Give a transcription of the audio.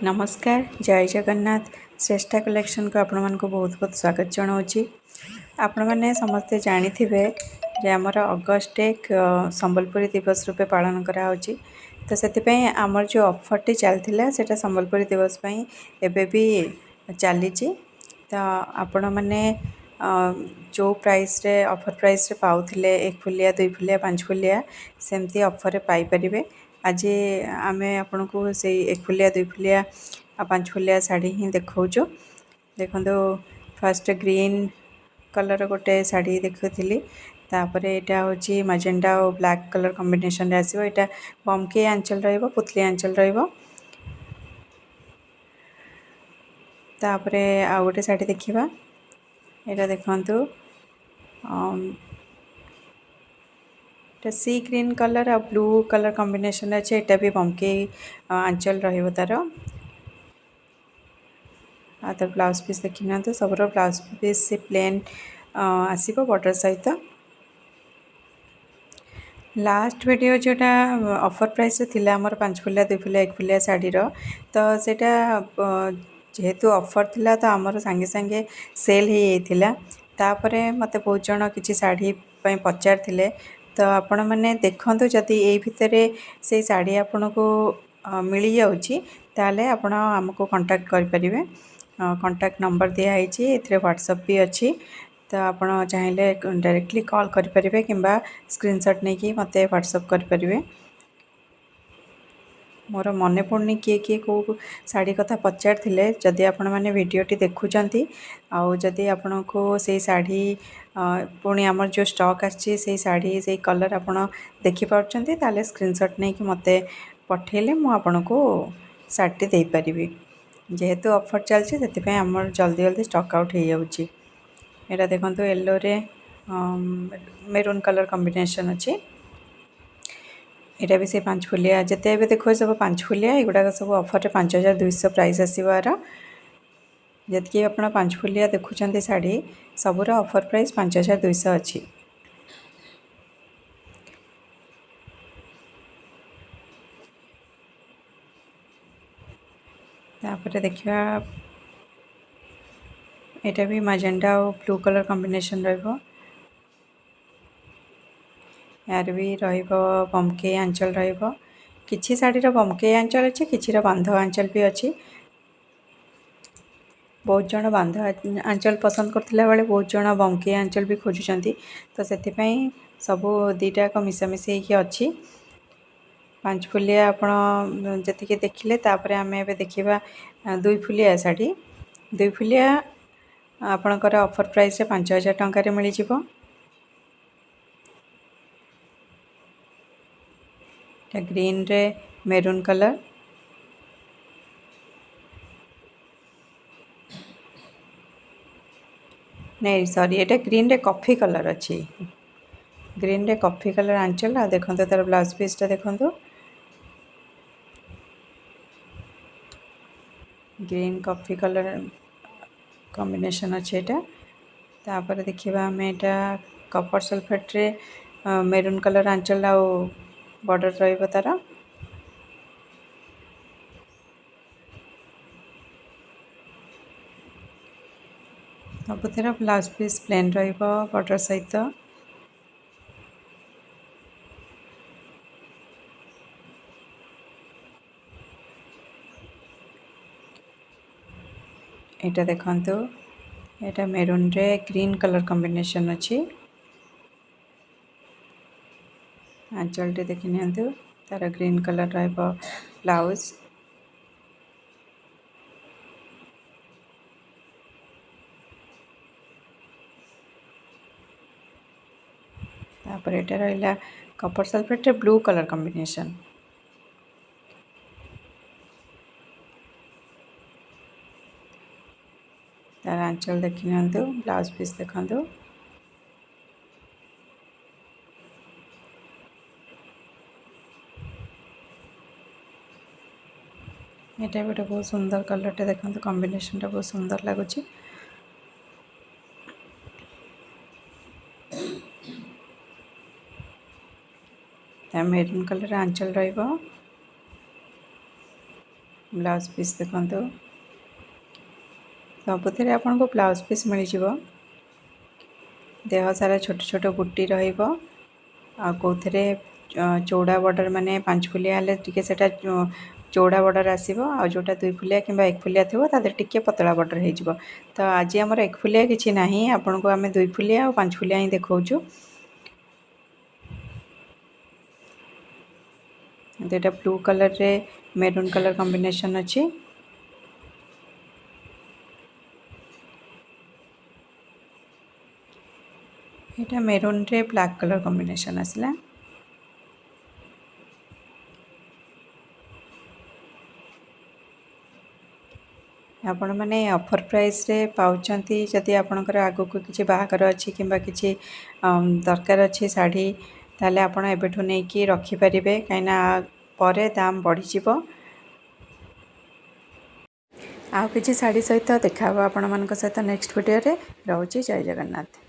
नमस्कार जय जगन्नाथ श्रेष्ठा कलेक्शन को आपण मानक बहुत बहुत स्वागत जनावि आपण मैंने समस्ते जानी जे आमर अगस्ट 1 संबलपुरी दिवस रूपे पालन कराऊँच तो से आमर जो ऑफर चलता से संबलपुरी दिवस एबे भी चली तो आपण मैंने जो प्राइस रे ऑफर प्राइस रे पाउथिले 1 फुलिया 2 फुलिया 5 फुलिया सेमती ऑफर रे पाई परिबे। आज आम आपन को से 1 फुलिया 2 फुलिया 5 फुलिया शाढ़ी ही देखो देखो फास्ट ग्रीन कलर गोटे शाढ़ी देखी तापरे यहाँ हूँ मजेंडा और ब्लैक कलर कॉम्बिनेशन रे आसीबो। एटा बमके आंचल रहइबो पुतली आंचल रहइबो। तापरे आ गोटे शाढ़ी देखिबा एटा देखंतु सी ग्रीन कलर और ब्लू कलर कॉम्बिनेशन अच्छे एटा भी बमके आंचल रहिबो तार आ तार ब्लाउज पीस देखि नियंतु सबरो ब्लाउज पीस से प्लेन आसीबो बॉर्डर सहित। लास्ट वीडियो जोटा ऑफर प्राइस थिला हमर 5 फुलिया 2 फुलिया 1 फुलिया साड़ी रो तो सेटा जेहेतु ऑफर थिला तो हमर संगे संगे सेल ही थिला। तापरे मते बहुत जण किछि साड़ी पय पचार थिले तो आपण माने देखंतु जदि एई भितरे से साड़ी आपण को मिली जाउची ताले आपण हमको कांटेक्ट करि परिबे। कांटेक्ट नंबर दिया हैची एथरे व्हाट्सएप भी अच्छी तो आपण चाहिले डायरेक्टली कॉल करि परिबे किंबा स्क्रीनशॉट नै कि मते व्हाट्सएप करि परिबे। मोर मने पड़नी किए किए को साड़ी कथा पचार थिले जदि आपण माने वीडियोटी देखुचंती आउ जदि आपण को से साड़ी पुणी आमर जो स्टॉक आछि से साड़ी से कलर आपण देखि पाउचंती ताले स्क्रीनशॉट नै कि मते पठेले मु आपण को साड़ी दे परिबी। जेहेतु ऑफर चलछि सेति पे हमर जल्दी जल्दी स्टॉक आउट हो जाउछि। एटा देखंतु येलो रे मेरून कलर कॉम्बिनेशन अछि। एटा भी से 5 फुलिया जते भी देखो सब 5 फुलिया एगुडा सब ऑफर रे 5200 प्राइस आसीबार जतकी आपण 5 फुलिया देखुचंती साड़ी सबुरा ऑफर प्राइस 5200 अछि। तापरे देखिया एटा भी मजेंडा और ब्लू कलर कॉम्बिनेशन रहइबो। यार भी रहिबो बमके आंचल रहिबो किछि साड़ी रो बमके आंचल अछि किछि रो बांध आंचल भी अछि। बहुत जण बांध आंचल पसंद करथिला बेले बहुत जण बमके आंचल भी खोजुचंती तो सेति पई सब दीटा को मिसामिसी कि अछि। 5 फुलिया आपण जति के देखिले तापरे हमें एबे देखिबा 2 फुलिया साड़ी 2 फुलिया आपणकर ऑफर प्राइस 5000 टंका रे मिली जिवो। ग्रीन रे मेरून कलर नहीं सॉरी एटा ग्रीन रे कॉफी कलर अच्छी ग्रीन रे कॉफी कलर आंचल आ देखंतु तार ब्लाउज पीस टा देखंतु ग्रीन कॉफी कलर कॉम्बिनेशन अच्छे एटा। तापर देखिबा हमें एटा कॉपर सल्फेट रे मेरून कलर आंचल आ बॉर्डर रहइबो तारा। सबुतिर ब्लाउज पीस प्लेन रहइबो बॉर्डर सहित। एटा देखंतु एटा मेरून रे ग्रीन कलर कॉम्बिनेशन अछि। आंचल टे देखि नियंतु तार ग्रीन कलर रहइबो ब्लाउज। तापर एटा रहइला कॉपर सल्फेट रे ब्लू कलर कॉम्बिनेशन। तार आंचल देखि नियंतु ब्लाउज पीस देखंतु एटा भी बहुत सुंदर कलर टे देखंतु कॉम्बिनेशन टा बहुत सुंदर लागुची। मेरून कलर आंचल रहइबो ବ୍ଲାଉଜ୍ ପିସ୍ ଦେଖନ୍ତୁ ସବୁଥିରେ ଆପଣଙ୍କୁ ବ୍ଲାଉଜ୍ ପିସ୍ ମିଳିଯିବ। ଦେହ ସାରା ଛୋଟ ଛୋଟ ବୁଟି ରହିବ ଆଉ କେଉଁଥିରେ ଚଉଡ଼ା ବର୍ଡ଼ର ମାନେ 5 ଫୁଲିଆ ହେଲେ ଟିକେ ସେଟା ଚଉଡ଼ା ବର୍ଡ଼ର ଆସିବ ଆଉ ଯେଉଁଟା 2 ଫୁଲିଆ କିମ୍ବା 1 ଫୁଲିଆ ଥିବ ତା ଦେହରେ ଟିକେ ପତଳା ବର୍ଡ଼ର ହେଇଯିବ। ତ ଆଜି ଆମର 1 ଫୁଲିଆ କିଛି ନାହିଁ, ଆପଣଙ୍କୁ ଆମେ 2 ଫୁଲିଆ ଆଉ 5 ଫୁଲିଆ ହିଁ ଦେଖାଉଛୁ। ଏଇଟା ବ୍ଲୁ କଲର୍ରେ ମେରୁନ୍ କଲର୍ କମ୍ବିନେସନ୍ ଅଛି। ଏଇଟା ମେରୁନ୍ରେ ବ୍ଲାକ୍ କଲର୍ କମ୍ବିନେସନ୍ ଆସିଲା। ଆପଣମାନେ ଅଫର୍ ପ୍ରାଇସ୍ରେ ପାଉଛନ୍ତି। ଯଦି ଆପଣଙ୍କର ଆଗକୁ କିଛି ବାହାଘର ଅଛି କିମ୍ବା କିଛି ଦରକାର ଅଛି ଶାଢ଼ୀ, ତାହେଲେ ଆପଣ ଏବେଠୁ ନେଇକି ରଖିପାରିବେ, କାହିଁକିନା ପରେ ଦାମ୍ ବଢ଼ିଯିବ। ଆଉ କିଛି ଶାଢ଼ୀ ସହିତ ଦେଖା ହେବ ଆପଣମାନଙ୍କ ସହିତ ନେକ୍ସଟ ଭିଡ଼ିଓରେ। ରହୁଛି, ଜୟ ଜଗନ୍ନାଥ।